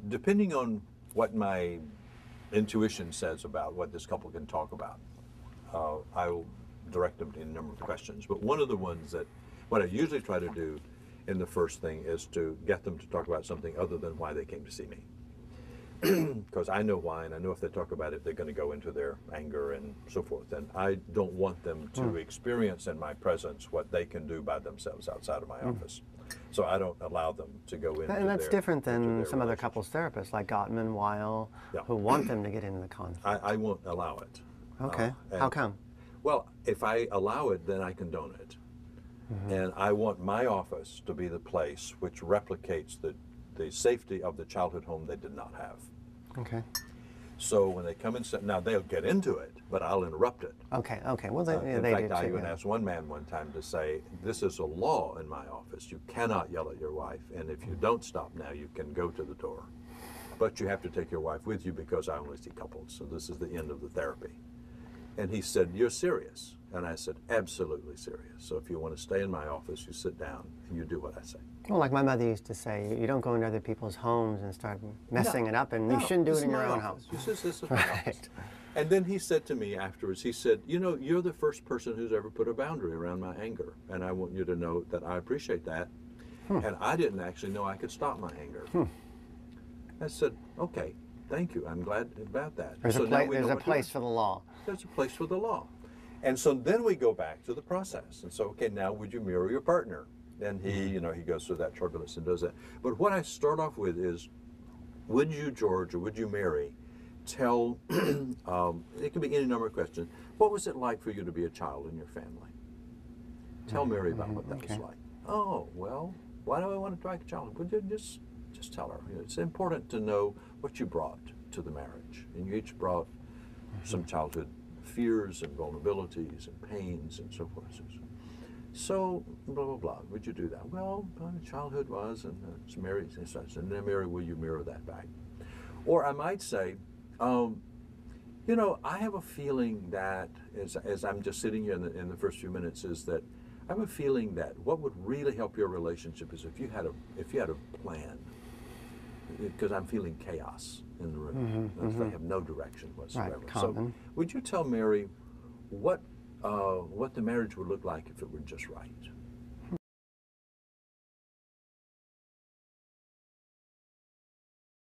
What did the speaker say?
Depending on what my intuition says about what this couple can talk about, I will direct them to a number of questions. But one of the ones that, what I usually try to do in the first thing is to get them to talk about something other than why they came to see me. Because I know why, and I know if they talk about it, they're going to go into their anger and so forth. And I don't want them to experience in my presence what they can do by themselves outside of my office. So I don't allow them to go into And that's different than some other couples therapists like Gottman, Weil, who want them to get into the conflict. I won't allow it. Okay. How come? Well, if I allow it, then I condone it. And I want my office to be the place which replicates the safety of the childhood home they did not have. Okay. So when they come and sit, now they'll get into it, but I'll interrupt it. Okay, okay. Well, they in they fact, do I too, even asked one man one time to say, this is a law in my office. You cannot yell at your wife, and if you don't stop now, you can go to the door. But you have to take your wife with you because I only see couples, so this is the end of the therapy. And he said, you're serious? And I said, absolutely serious. So if you want to stay in my office, you sit down and you do what I say. Well, like my mother used to say, you don't go into other people's homes and start messing it up, and you shouldn't do it in your own house. This is my office. And then he said to me afterwards, he said, you know, you're the first person who's ever put a boundary around my anger, and I want you to know that I appreciate that. And I didn't actually know I could stop my anger. I said, okay, thank you. I'm glad about that. There's a place for the law. There's a place for the law. And so then we go back to the process. And so, okay, now would you mirror your partner? And he, you know, he goes through that turbulence and does that. But what I start off with is, would you, George, or would you, Mary, tell, it can be any number of questions, what was it like for you to be a child in your family? Tell Mary about what that was like. Oh, well, why do I want to try a child? Would you just tell her? You know, it's important to know what you brought to the marriage. And you each brought some childhood fears and vulnerabilities and pains and so forth. So, blah, blah, blah. Would you do that? Well, childhood was, and it's Mary, and such. And then, Mary, will you mirror that back? Or I might say, you know, I have a feeling that, as I'm just sitting here in the first few minutes, is that I have a feeling that what would really help your relationship is if you had a plan. Because I'm feeling chaos in the room. I have no direction whatsoever. Right, so, would you tell Mary what the marriage would look like if it were just right?